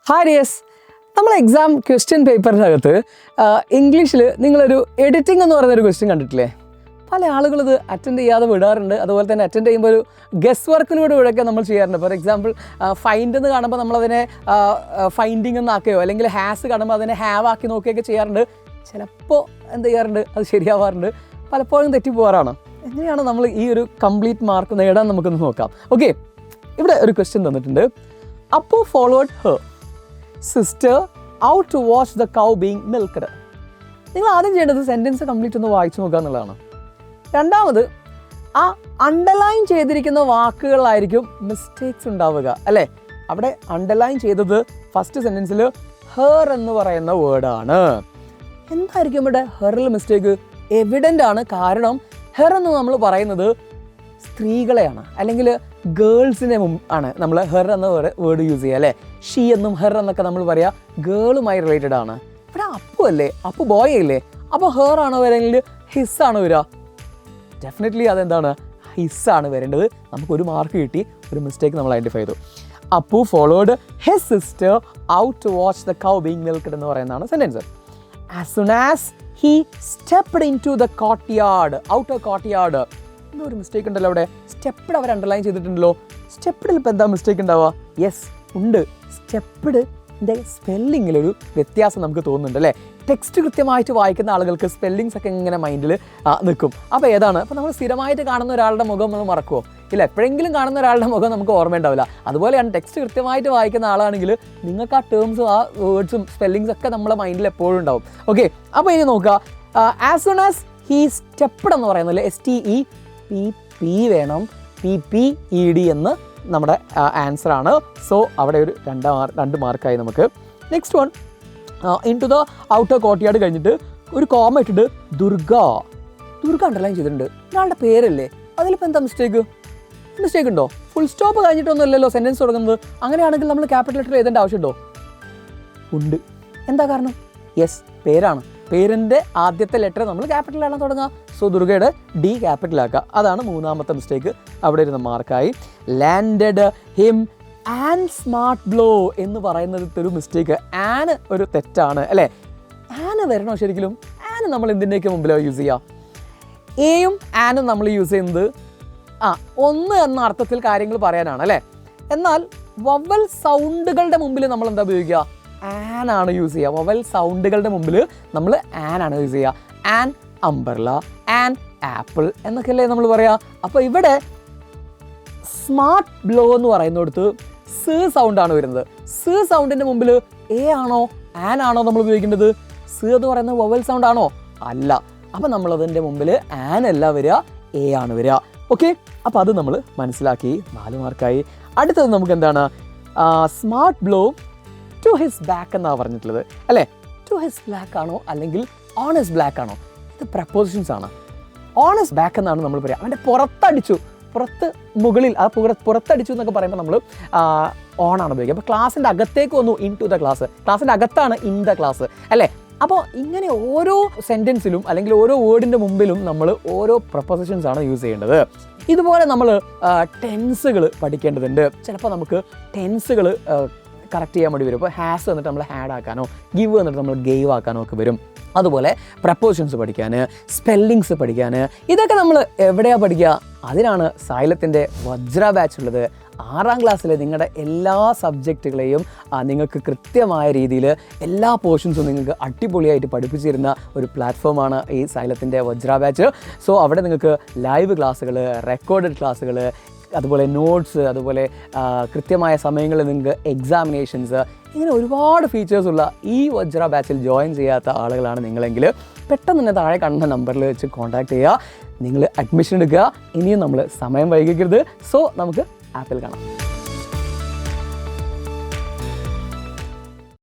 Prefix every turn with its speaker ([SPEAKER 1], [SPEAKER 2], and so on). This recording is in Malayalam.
[SPEAKER 1] ഹായ് ഡിയേഴ്സ്, നമ്മൾ എക്സാം ക്വസ്റ്റ്യൻ പേപ്പറിനകത്ത് ഇംഗ്ലീഷിൽ നിങ്ങളൊരു എഡിറ്റിംഗ് എന്ന് പറയുന്നൊരു ക്വസ്റ്റ്യൻ കണ്ടിട്ടില്ലേ? പല ആളുകൾ ഇത് അറ്റൻഡ് ചെയ്യാതെ വിടാറുണ്ട്. അതുപോലെ തന്നെ അറ്റൻഡ് ചെയ്യുമ്പോൾ ഒരു ഗസ് വർക്കിലൂടെ ഇവിടെയൊക്കെ നമ്മൾ ചെയ്യാറുണ്ട്. ഫോർ എക്സാമ്പിൾ ഫൈൻഡ് എന്ന് കാണുമ്പോൾ നമ്മളതിനെ ഫൈൻഡിങ് എന്നാക്കുകയോ അല്ലെങ്കിൽ ഹാസ് കാണുമ്പോൾ അതിനെ ഹാവ് ആക്കി നോക്കുകയൊക്കെ ചെയ്യാറുണ്ട്. ചിലപ്പോൾ എന്ത് ചെയ്യാറുണ്ട്, അത് ശരിയാവാറുണ്ട്, പലപ്പോഴും തെറ്റിപ്പോകാറാണ്. എങ്ങനെയാണ് നമ്മൾ ഈ ഒരു കംപ്ലീറ്റ് മാർക്ക് നേടാൻ നമുക്കൊന്ന് നോക്കാം. ഓക്കെ, ഇവിടെ ഒരു ക്വസ്റ്റ്യൻ തന്നിട്ടുണ്ട്. Appu followed her sister out to watch the cow being milked. നിങ്ങൾ ആദ്യം ചെയ്യേണ്ടത് സെൻറ്റൻസ് കംപ്ലീറ്റ് ഒന്ന് വായിച്ചു നോക്കുക എന്നുള്ളതാണ്. രണ്ടാമത്, ആ അണ്ടർലൈൻ ചെയ്തിരിക്കുന്ന വാക്കുകളായിരിക്കും മിസ്റ്റേക്സ് ഉണ്ടാവുക, അല്ലേ? അവിടെ അണ്ടർലൈൻ ചെയ്തത് ഫസ്റ്റ് സെൻറ്റൻസിൽ ഹെർ എന്ന് പറയുന്ന വേർഡാണ്. എന്തായിരിക്കും ഇവിടെ ഹെറിൽ മിസ്റ്റേക്ക്? എവിഡൻ്റ് ആണ്. കാരണം ഹെർ എന്ന് നമ്മൾ പറയുന്നത് സ്ത്രീകളെയാണ്, അല്ലെങ്കിൽ ഗേൾസിനെ ആണ് നമ്മൾ ഹെർ എന്ന വേർഡ് യൂസ് ചെയ്യുക, അല്ലേ? ഷീ എന്നും ഹെർ എന്നൊക്കെ നമ്മൾ പറയുക ഗേളുമായി റിലേറ്റഡ് ആണ്. ഇവിടെ അപ്പു അല്ലേ, അപ്പു ബോയ് അല്ലേ? അപ്പോൾ ഹെർ ആണോ വരെങ്കിൽ ഹിസ് ആണോ വരിക? ഡെഫിനറ്റ്ലി അതെന്താണ്, ഹിസ് ആണ് വരേണ്ടത്. നമുക്കൊരു മാർക്ക് കിട്ടി, ഒരു മിസ്റ്റേക്ക് നമ്മൾ ഐഡൻറ്റിഫൈ ചെയ്തു. Appu followed his sister out to watch the cow being milked എന്ന് പറയുന്നതാണ് sentence. As soon as he stepped in to the courtyard, outer courtyard. ഒരു മിസ്റ്റേക്ക് ഉണ്ടല്ലോ അവിടെ. സ്റ്റെപ്പ്ഡ് അവർ അണ്ടർലൈൻ ചെയ്തിട്ടുണ്ടല്ലോ. സ്റ്റെപ്പ്ഡിൽ ഇപ്പോൾ എന്താ മിസ്റ്റേക്ക് ഉണ്ടാവുക? യെസ് ഉണ്ട്. സ്റ്റെപ്പ്ഡിൻ്റെ സ്പെല്ലിങ്ങിലൊരു വ്യത്യാസം നമുക്ക് തോന്നുന്നുണ്ട്, അല്ലേ? ടെക്സ്റ്റ് കൃത്യമായിട്ട് വായിക്കുന്ന ആളുകൾക്ക് സ്പെല്ലിങ്സ് ഒക്കെ ഇങ്ങനെ മൈൻഡിൽ നിൽക്കും. അപ്പോൾ ഏതാണ്? അപ്പോൾ നമ്മൾ സ്ഥിരമായിട്ട് കാണുന്ന ഒരാളുടെ മുഖം നമ്മൾ മറക്കുമോ? ഇല്ല, എപ്പോഴെങ്കിലും കാണുന്ന ഒരാളുടെ മുഖം നമുക്ക് ഓർമ്മയുണ്ടാവില്ല. അതുപോലെയാണ് ടെക്സ്റ്റ് കൃത്യമായിട്ട് വായിക്കുന്ന ആളാണെങ്കിൽ നിങ്ങൾക്ക് ആ ടേംസും ആ വേർഡ്സും സ്പെല്ലിങ്സ് ഒക്കെ നമ്മളെ മൈൻഡിൽ എപ്പോഴും ഉണ്ടാവും. ഓക്കെ, അപ്പോൾ ഇനി നോക്കുക. As soon as he stepped എന്ന് പറയുന്നത് STEPP വേണം, PPED എന്ന് നമ്മുടെ ആൻസറാണ്. സോ അവിടെ ഒരു 2 മാർക്കായി നമുക്ക്. Next one, in to the outer courtyard കഴിഞ്ഞിട്ട് ഒരു കോമ ഇട്ടിട്ട് ദുർഗ അണ്ടർലൈൻ ചെയ്തിട്ടുണ്ട്. ഒരാളുടെ പേരല്ലേ, അതിലിപ്പോൾ എന്താ മിസ്റ്റേക്ക് ഉണ്ടോ? ഫുൾ സ്റ്റോപ്പ് കഴിഞ്ഞിട്ടൊന്നും അല്ലല്ലോ സെൻറ്റൻസ് തുടങ്ങുന്നത്. അങ്ങനെയാണെങ്കിൽ നമ്മൾ ക്യാപിറ്റൽ ലെറ്റർ എഴുതേണ്ട ആവശ്യമുണ്ടോ? ഉണ്ട്. എന്താ കാരണം? യെസ്, പേരാണ്. പേരിൻ്റെ ആദ്യത്തെ ലെറ്റർ നമ്മൾ ക്യാപിറ്റലാണ് തുടങ്ങുക. സോ ദുർഗയുടെ D ക്യാപിറ്റലാക്കുക. അതാണ് 3ാമത്തെ മിസ്റ്റേക്ക്. അവിടെ ഇരുന്ന മാർക്കായി. Landed him and smart blow എന്ന് പറയുന്നത് ഒരു മിസ്റ്റേക്ക്. ആന് ഒരു തെറ്റാണ്, അല്ലേ? ആന് വരണോ ശരിക്കും? ആന് നമ്മൾ എന്തിൻ്റെയൊക്കെ മുമ്പിലോ യൂസ് ചെയ്യുക? എയും ആനും നമ്മൾ യൂസ് ചെയ്യുന്നത് ഒന്ന് എന്ന അർത്ഥത്തിൽ കാര്യങ്ങൾ പറയാനാണ്, അല്ലേ? എന്നാൽ വവൽ സൗണ്ടുകളുടെ മുമ്പിൽ നമ്മൾ എന്താ ഉപയോഗിക്കുക? ആനാണ് യൂസ് ചെയ്യുക. വവൽ സൗണ്ടുകളുടെ മുമ്പിൽ നമ്മൾ ആനാണ് യൂസ് ചെയ്യുക. ആൻ അംബർല, ആൻ ആപ്പിൾ എന്നൊക്കെയല്ലേ നമ്മൾ പറയുക. അപ്പോൾ ഇവിടെ സ്മാർട്ട് ബ്ലോ എന്ന് പറയുന്നിടത്ത് സ് സൗണ്ടാണ് വരുന്നത്. സ് സൗണ്ടിൻ്റെ മുമ്പിൽ എ ആണോ ആൻ ആണോ നമ്മൾ ഉപയോഗിക്കേണ്ടത്? സ് എന്ന് പറയുന്നത് വവൽ സൗണ്ട് ആണോ? അല്ല. അപ്പോൾ നമ്മളതിൻ്റെ മുമ്പിൽ ആൻ അല്ല വരിക, എ ആണ് വരിക. ഓക്കെ, അപ്പോൾ അത് നമ്മൾ മനസ്സിലാക്കി. 4 മാർക്കായി. അടുത്തത് നമുക്ക് എന്താണ്? Smart blow to his back എന്നാണ് പറഞ്ഞിട്ടുള്ളത്, അല്ലേ? ടു ഹിസ് ബ്ലാക്ക് ആണോ അല്ലെങ്കിൽ ഓൺ ഹിസ് ബ്ലാക്ക് ആണോ? ഇത് പ്രപ്പോസിഷൻസ് ആണ്. ഓൺ ഹിസ് ബാക്ക് എന്നാണ് നമ്മൾ പറയുക. അവൻ്റെ പുറത്തടിച്ചു, മുകളിൽ ആ പുറത്തടിച്ചു എന്നൊക്കെ പറയുമ്പോൾ നമ്മൾ ഓൺ ആണ് ഉപയോഗിക്കുക. അപ്പോൾ ക്ലാസ്സിൻ്റെ അകത്തേക്ക് വന്നു, ഇൻ ടു ദ ക്ലാസ്. ക്ലാസ്സിൻ്റെ അകത്താണ് ഇൻ ദ ക്ലാസ്, അല്ലേ? അപ്പോൾ ഇങ്ങനെ ഓരോ സെൻറ്റൻസിലും അല്ലെങ്കിൽ ഓരോ വേർഡിൻ്റെ മുമ്പിലും നമ്മൾ ഓരോ പ്രപ്പോസിഷൻസ് ആണ് യൂസ് ചെയ്യേണ്ടത്. ഇതുപോലെ നമ്മൾ ടെൻസുകൾ പഠിക്കേണ്ടതുണ്ട്. ചിലപ്പോൾ നമുക്ക് ടെൻസുകൾ കറക്റ്റ് ചെയ്യാൻ വേണ്ടി വരും. ഇപ്പോൾ ഹാസ് വന്നിട്ട് നമ്മൾ ഹാഡ് ആക്കാനോ ഗിവ് വന്നിട്ട് നമ്മൾ ഗെയ്വ് ആക്കാനോ ഒക്കെ വരും. അതുപോലെ പ്രപ്പോസിഷൻസ് പഠിക്കാൻ, സ്പെല്ലിങ്സ് പഠിക്കാൻ, ഇതൊക്കെ നമ്മൾ എവിടെയാണ് പഠിക്കുക? അതിനാണ് സൈലത്തിൻ്റെ വജ്ര ബാച്ച് ഉള്ളത്. 6ാം ക്ലാസ്സിൽ നിങ്ങളുടെ എല്ലാ സബ്ജക്റ്റുകളെയും നിങ്ങൾക്ക് കൃത്യമായ രീതിയിൽ എല്ലാ പോർഷൻസും നിങ്ങൾക്ക് അടിപൊളിയായിട്ട് പഠിപ്പിച്ചു തരുന്ന ഒരു പ്ലാറ്റ്ഫോമാണ് ഈ സൈലത്തിൻ്റെ വജ്ര ബാച്ച്. സോ അവിടെ നിങ്ങൾക്ക് ലൈവ് ക്ലാസ്സുകൾ, റെക്കോർഡഡ് ക്ലാസ്സുകൾ, അതുപോലെ നോട്ട്സ്, അതുപോലെ കൃത്യമായ സമയങ്ങളിൽ നിങ്ങൾക്ക് എക്സാമിനേഷൻസ്, ഇങ്ങനെ ഒരുപാട് ഫീച്ചേഴ്സ് ഉള്ള ഈ വജ്ര ബാച്ചിൽ ജോയിൻ ചെയ്യാത്ത ആളുകളാണ് നിങ്ങളെങ്കിൽ പെട്ടെന്ന് തന്നെ താഴെ കാണുന്ന നമ്പറിൽ വെച്ച് കോൺടാക്ട് ചെയ്യുക. നിങ്ങൾ അഡ്മിഷൻ എടുക്കുക. ഇനിയും നമ്മൾ സമയം വൈകിക്കരുത്. സോ നമുക്ക് ആപ്പിൽ കാണാം.